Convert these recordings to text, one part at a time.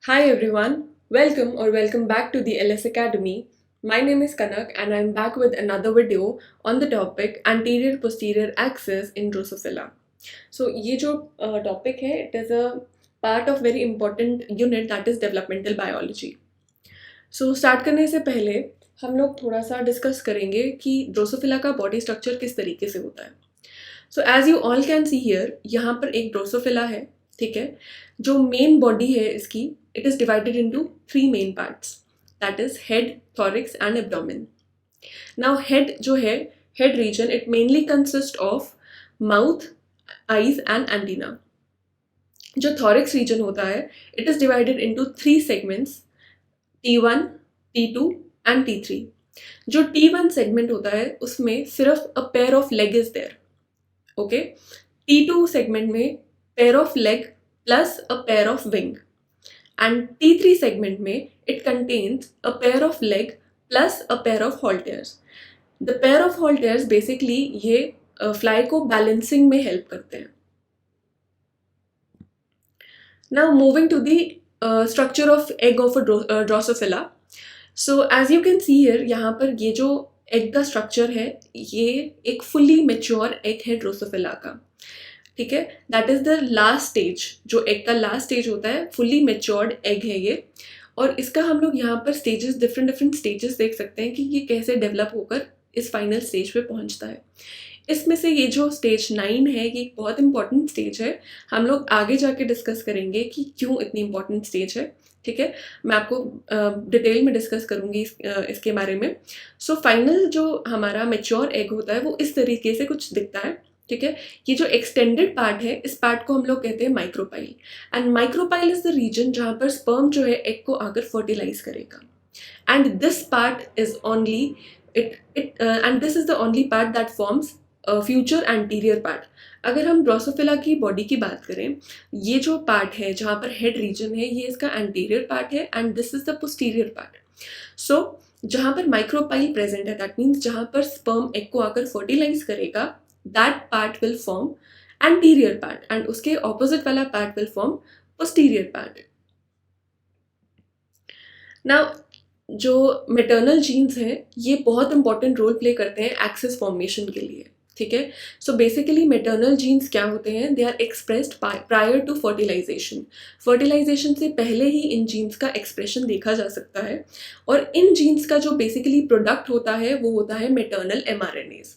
Hi everyone, welcome back to the LS Academy. My name is Kanak and I'm back with another video on the topic anterior posterior axis in Drosophila. So ये जो topic है, it is a part of very important unit that is developmental biology. So start करने से पहले हम लोग थोड़ा सा डिस्कस करेंगे कि ड्रोसोफिला का बॉडी स्ट्रक्चर किस तरीके से होता है. So as you all can see here, यहाँ पर एक ड्रोसोफिला है. ठीक है, जो मेन बॉडी है इसकी, it is divided into 3 main parts, that is head, thorax and abdomen. Now head जो है, head region, it mainly consist of mouth, eyes and antenna. जो थॉरिक्स रीजन होता है, it is divided into 3 segments, T1, T2 and T3. जो T1 segment होता है उसमें सिर्फ a pair of leg is there. Okay, T2 segment में pair of leg plus a pair of wing, and T3 segment में it contains a pair of leg plus a pair of halteres. The pair of halteres basically ये fly को balancing में help करते हैं. Now moving to the structure of egg of a drosophila. So as you can see here, यहाँ पर ये जो egg का स्ट्रक्चर है, ये एक फुल्ली मेच्योर एग है ड्रोसोफिला का. ठीक है, that is the last stage. जो एग का लास्ट स्टेज होता है, फुल्ली मेच्योर्ड एग है ये. और इसका हम लोग यहाँ पर स्टेजेस, डिफरेंट डिफरेंट स्टेजेस देख सकते हैं कि ये कैसे डेवलप होकर इस फाइनल स्टेज पे पहुँचता है. इसमें से ये जो स्टेज 9 है, ये एक बहुत इंपॉर्टेंट स्टेज है. हम लोग आगे जाके डिस्कस करेंगे कि क्यों इतनी इंपॉर्टेंट स्टेज है. ठीक है, मैं आपको डिटेल में डिस्कस करूंगी इसके बारे में. सो फाइनल जो हमारा मेच्योर एग होता है वो इस तरीके से कुछ दिखता है. ठीक है, ये जो एक्सटेंडेड पार्ट है, इस पार्ट को हम लोग कहते हैं micropyle. And micropyle is the region जहाँ पर स्पर्म जो है एग को आकर फर्टिलाइज करेगा. And this part is only and this is the only part that forms future anterior part. अगर हम ड्रोसोफिला की बॉडी की बात करें, ये जो पार्ट है जहाँ पर हेड रीजन है, ये इसका एंटीरियर पार्ट है and this is the posterior part. So जहाँ पर माइक्रोपाइल प्रेजेंट है, दैट मीन्स जहाँ पर स्पर्म एग को आकर फर्टिलाइज करेगा, that part will form anterior part and उसके ऑपोजिट वाला part will form posterior part. Now जो मेटर्नल जीन्स हैं, ये बहुत इंपॉर्टेंट रोल प्ले करते हैं एक्सेस फॉर्मेशन के लिए. ठीक है, सो बेसिकली मेटर्नल जीन्स क्या होते हैं, they are expressed prior to fertilization. Fertilization से पहले ही इन जीन्स का एक्सप्रेशन देखा जा सकता है. और इन जीन्स का जो बेसिकली प्रोडक्ट होता है वो होता है maternal mRNAs.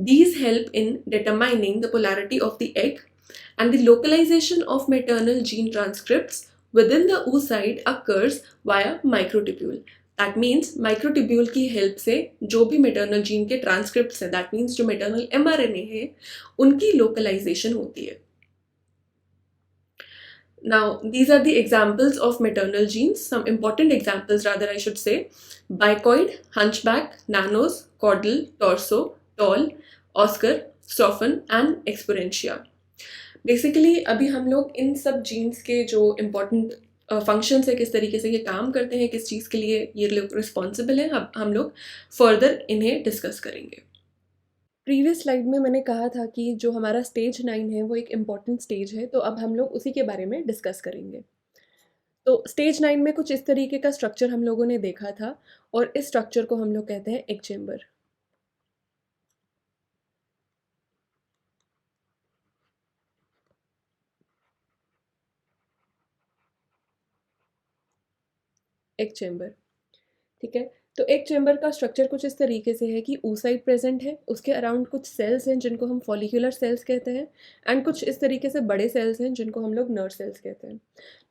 These help in determining the polarity of the egg, and the localization of maternal gene transcripts within the oocyte occurs via microtubule. That means microtubule की हेल्प से जो भी maternal gene के transcripts हैं, that means जो maternal mRNA है, उनकी localization होती है. Now, these are the examples of maternal genes, some important examples rather I should say: bicoid, hunchback, nanos, caudal, torso, tall, oskar, staufen and exuperantia. Basically अभी हम लोग इन सब jeans के जो इम्पोर्टेंट फंक्शंस है, किस तरीके से ये काम करते हैं, किस चीज़ के लिए ये लोग रिस्पॉन्सिबल हैं, हम लोग फर्दर इन्हें डिस्कस करेंगे. प्रीवियस स्लाइड में मैंने कहा था कि जो हमारा स्टेज 9 है वो एक इम्पॉर्टेंट स्टेज है, तो अब हम लोग उसी के बारे में डिस्कस करेंगे. तो स्टेज 9 में कुछ इस तरीके का स्ट्रक्चर हम लोगों ने देखा था, और इस स्ट्रक्चर को हम लोग कहते हैं एग चेम्बर. Egg chamber. ठीक है, तो एक चेम्बर का स्ट्रक्चर कुछ इस तरीके से है कि oocyte प्रेजेंट है, उसके अराउंड कुछ सेल्स हैं जिनको हम फॉलिकुलर सेल्स कहते हैं, एंड कुछ इस तरीके से बड़े सेल्स हैं जिनको हम लोग नर्व सेल्स कहते हैं.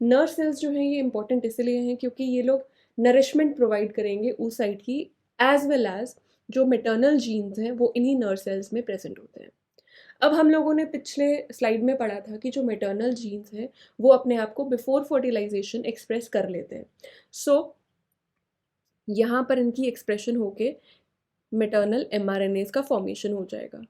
नर्व सेल्स जो हैं ये इंपॉर्टेंट इसलिए हैं क्योंकि ये लोग नरिशमेंट प्रोवाइड करेंगे oocyte की, एज वेल एज जो मेटर्नल जीन्स हैं वो इन्हीं नर्व सेल्स में प्रेजेंट होते हैं. अब हम लोगों ने पिछले स्लाइड में पढ़ा था कि जो मेटर्नल जीन्स हैं वो अपने आप को बिफोर फर्टिलाइजेशन एक्सप्रेस कर लेते हैं. सो यहाँ पर इनकी एक्सप्रेशन होके मेटर्नल mRNAs का फॉर्मेशन हो जाएगा.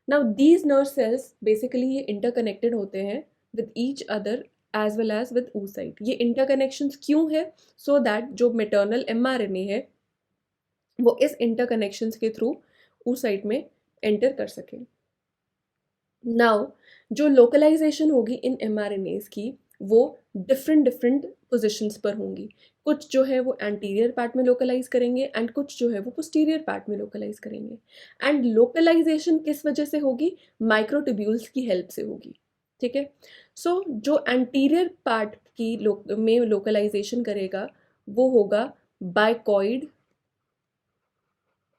Now these nerve cells basically ये इंटरकनेक्टेड होते हैं with each other as well as with oocyte. ये इंटरकनेक्शंस क्यों है? सो दैट जो मेटर्नल mRNA है वो इस इंटरकनेक्शंस के थ्रू oocyte में एंटर कर सके. नाउ जो लोकलाइजेशन होगी इन mRNAs की, वो डिफरेंट डिफरेंट पोजिशंस पर होंगी। कुछ जो है वो एंटीरियर पार्ट में लोकलाइज करेंगे एंड कुछ जो है वो पोस्टीरियर पार्ट में लोकलाइज करेंगे। एंड लोकलाइजेशन किस वजह से होगी? माइक्रोट्यूब्यूल्स की हेल्प से होगी। ठीक है, सो जो एंटीरियर पार्ट की में लोकलाइजेशन करेगा वो होगा bicoid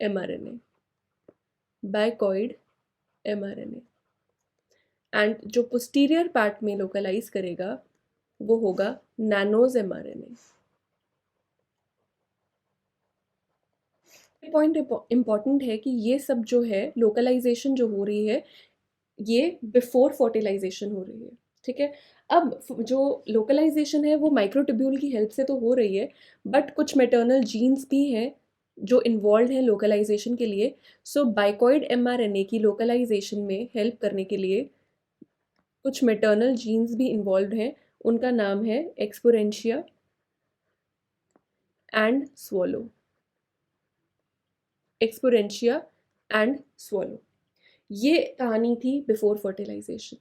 mRNA, bicoid mRNA। And जो पोस्टीरियर पार्ट में लोकलाइज करेगा वो होगा नैनोज mRNA। पॉइंट इंपॉर्टेंट है कि ये सब जो है लोकलाइजेशन जो हो रही है ये बिफोर फर्टिलाइजेशन हो रही है। ठीक है, अब जो लोकलाइजेशन है वो माइक्रोट्यूब्यूल की हेल्प से तो हो रही है, बट कुछ मैटरनल जीन्स भी हैं जो इन्वॉल्व हैं लोकलाइजेशन के लिए। सो बाइकॉइड mRNA की लोकलाइजेशन में हेल्प करने के लिए कुछ मैटरनल जीन्स भी इन्वॉल्व हैं। उनका नाम है exuperantia and swallow, exuperantia and swallow. ये कहानी थी before fertilization.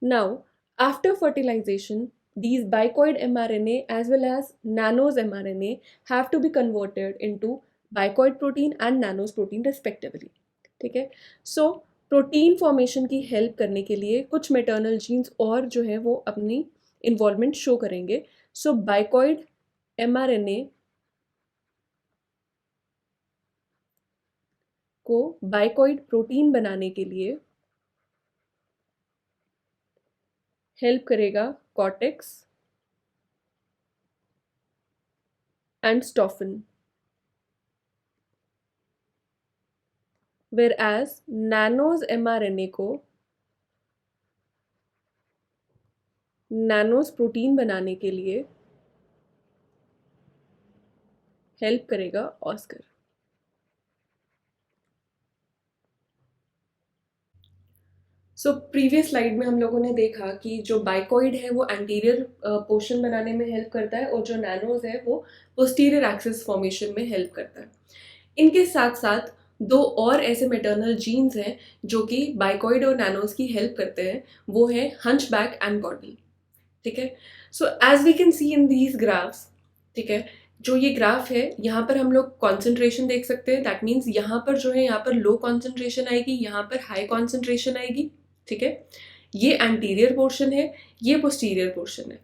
Now after fertilization these bicoid mRNA as well as nanos mRNA have to be converted into bicoid protein and nanos protein respectively। ठीक है, so protein formation की help करने के लिए कुछ मैटरनल जीन्स और जो है वो अपनी इन्वॉल्वमेंट शो करेंगे। सो बाइकॉइड mRNA को बाइकॉइड प्रोटीन बनाने के लिए हेल्प करेगा cortex and staufen, whereas nanos mRNA को नानोस प्रोटीन बनाने के लिए हेल्प करेगा ऑस्कर। सो प्रीवियस स्लाइड में हम लोगों ने देखा कि जो बाइकॉइड है वो एंटीरियर पोर्शन बनाने में हेल्प करता है और जो नैनोज है वो पोस्टीरियर एक्सिस फॉर्मेशन में हेल्प करता है। इनके साथ साथ दो और ऐसे मैटरनल जीन्स हैं जो कि बाइकॉइड और नैनोज की हेल्प करते हैं, वो है हंचबैक एंड कॉडल। ठीक है, so as we can see in these graphs, ठीक है, जो ये ग्राफ है यहाँ पर हम लोग कॉन्सेंट्रेशन देख सकते हैं। दैट मीन्स यहाँ पर जो है यहाँ पर लो कॉन्सेंट्रेशन आएगी, यहाँ पर हाई कॉन्सेंट्रेशन आएगी। ठीक है, ये एंटीरियर पोर्शन है, ये पोस्टीरियर पोर्शन है।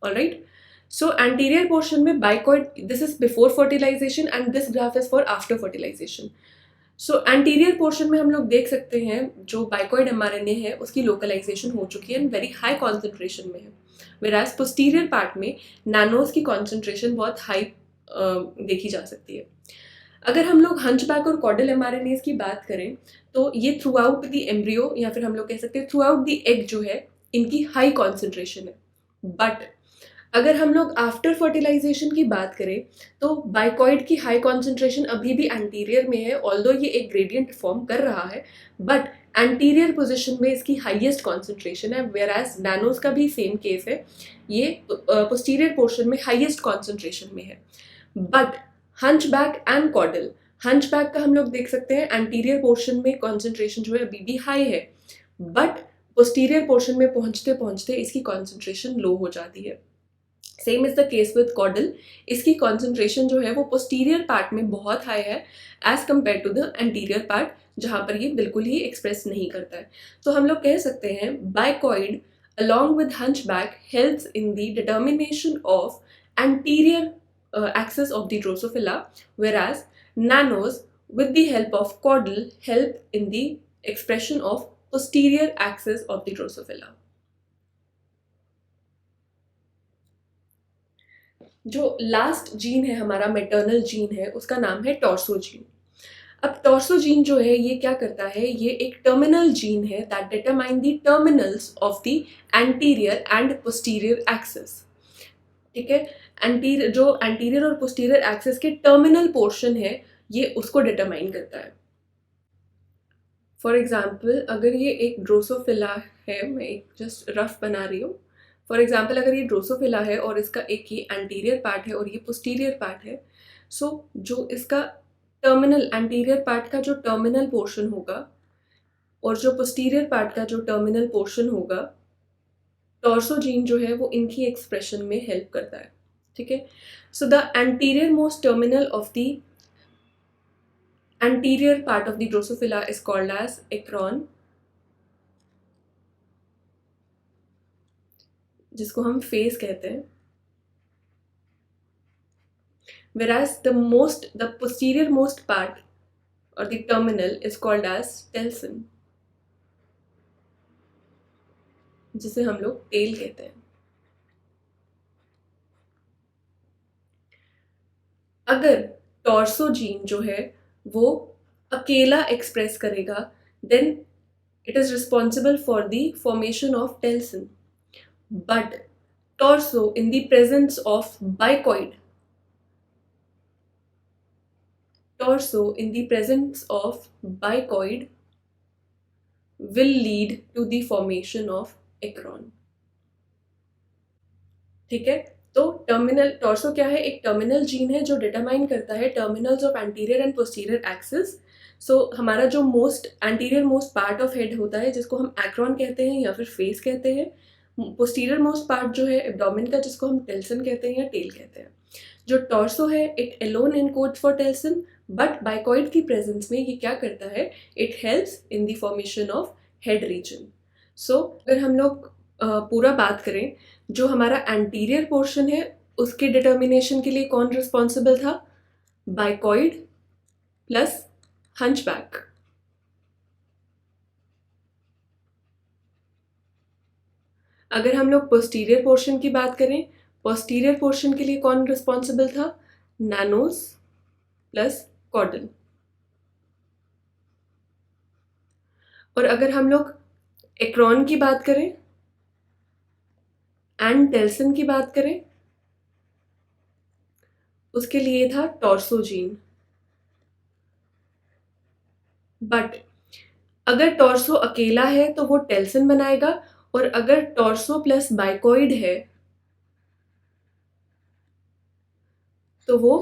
ऑलराइट, सो एंटीरियर पोर्शन में bicoid, this is before fertilization and this graph is for after fertilization. So anterior portion में हम लोग देख सकते हैं जो बाइकॉइड mRNA है उसकी लोकलाइजेशन हो चुकी है एंड वेरी हाई कॉन्सेंट्रेशन में है, whereas पोस्टीरियर पार्ट में नैनोज की कॉन्सेंट्रेशन बहुत हाई देखी जा सकती है। अगर हम लोग हंचबैक और कॉडल mRNAs की बात करें तो ये थ्रू आउट द एम्ब्रियो या फिर हम लोग कह सकते हैं थ्रू आउट द एग जो है इनकी हाई कॉन्सेंट्रेशन है। बट अगर हम लोग आफ्टर फर्टिलाइजेशन की बात करें तो बाइकॉइड की हाई कॉन्सेंट्रेशन अभी भी एंटीरियर में है, ऑल्दो ये एक ग्रेडियंट फॉर्म कर रहा है, बट एंटीरियर पोजीशन में इसकी हाईएस्ट कॉन्सेंट्रेशन है। वेराज नैनोज का भी सेम केस है, ये पोस्टीरियर पोर्शन में हाईएस्ट कॉन्सेंट्रेशन में है। But hunchback and caudal, hunchback का हम लोग देख सकते हैं एंटीरियर पोर्शन में कॉन्सेंट्रेशन जो है अभी भी हाई है, बट पोस्टीरियर पोर्शन में पहुंचते पहुंचते इसकी कॉन्सेंट्रेशन लो हो जाती है। Same is the case with caudal, इसकी कॉन्सेंट्रेशन जो है वो पोस्टीरियर पार्ट में बहुत हाई है as compare to the anterior part जहाँ पर ये बिल्कुल ही एक्सप्रेस नहीं करता है। तो हम लोग कह सकते हैं bicoid along with hunchback helps in the determination of anterior axis of the Drosophila, whereas nanos with the help of caudal help in the expression of posterior axis of the Drosophila। जो last gene है हमारा maternal gene है उसका नाम है torso gene. अब torso gene जो है ये क्या करता है, ये एक टर्मिनल जीन है that determine the terminals of the anterior and posterior axis. ठीक है, जो एंटीरियर और पोस्टीरियर एक्सिस के टर्मिनल पोर्शन है ये उसको डिटरमाइन करता है। फॉर एग्जाम्पल अगर ये एक ड्रोसोफिला है, मैं एक जस्ट रफ बना रही हूँ। फॉर एग्जाम्पल अगर ये ड्रोसोफिला है और इसका एक ये एंटीरियर पार्ट है और ये पोस्टीरियर पार्ट है, सो जो इसका टर्मिनल एंटीरियर पार्ट का जो टर्मिनल पोर्शन होगा और जो पोस्टीरियर पार्ट का जो टर्मिनल पोर्शन होगा, टॉर्सो जीन जो है वो इनकी एक्सप्रेशन में हेल्प करता है। ठीक है. So the anterior most terminal of the anterior part of the Drosophila is called as acron, जिसको हम फेस कहते हैं. Whereas the posterior most part or the terminal is called as telson, जिसे हम लोग टेल कहते हैं. अगर टॉर्सो जीन जो है वो अकेला एक्सप्रेस करेगा, then it is responsible for the formation of telson. But torso in the presence of bicoid, will lead to the formation of acron. ठीक है. तो टर्मिनल टॉर्सो क्या है? एक टर्मिनल जीन है जो डिटरमाइन करता है terminals of anterior and posterior axis. So हमारा जो anterior most part of head होता है, जिसको हम एक्रॉन कहते हैं या फिर फेस कहते हैं. पोस्टीरियर मोस्ट पार्ट जो है एब्डोमेन का, जिसको हम टेल्सन कहते हैं या टेल कहते हैं. जो टॉर्सो है it alone encodes for telson, but bicoid की प्रेजेंस में ये क्या करता है? It helps in the formation of head region. So अगर हम लोग पूरा बात करें, जो हमारा एंटीरियर पोर्शन है उसके डिटर्मिनेशन के लिए कौन रिस्पॉन्सिबल था? Bicoid plus hunchback. अगर हम लोग पोस्टीरियर पोर्शन की बात करें, पोस्टीरियर पोर्शन के लिए कौन रिस्पॉन्सिबल था? नैनोस प्लस कॉर्डल. और अगर हम लोग एक्रॉन की बात करें एंड टेल्सन की बात करें, उसके लिए था टॉर्सो जीन. बट अगर टॉर्सो अकेला है तो वो टेल्सन बनाएगा, और अगर टॉर्सो प्लस बाइकॉइड है तो वो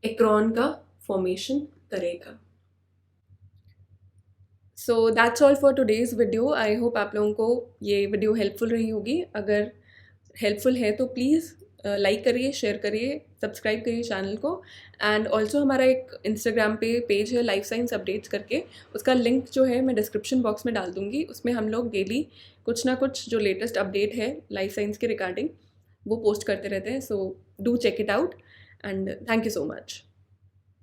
एक्रॉन का फॉर्मेशन करेगा. So that's all for today's video. I hope आप लोगों को ये वीडियो हेल्पफुल रही होगी. अगर हेल्पफुल है तो प्लीज़ लाइक करिए, शेयर करिए, सब्सक्राइब करिए चैनल को. एंड ऑल्सो हमारा एक इंस्टाग्राम पे पेज है लाइफ साइंस अपडेट्स करके, उसका लिंक जो है मैं डिस्क्रिप्शन बॉक्स में डाल दूँगी. उसमें हम लोग डेली कुछ ना कुछ जो लेटेस्ट अपडेट है लाइफ साइंस के रिगार्डिंग वो पोस्ट करते रहते हैं. So do check it out and thank you so much.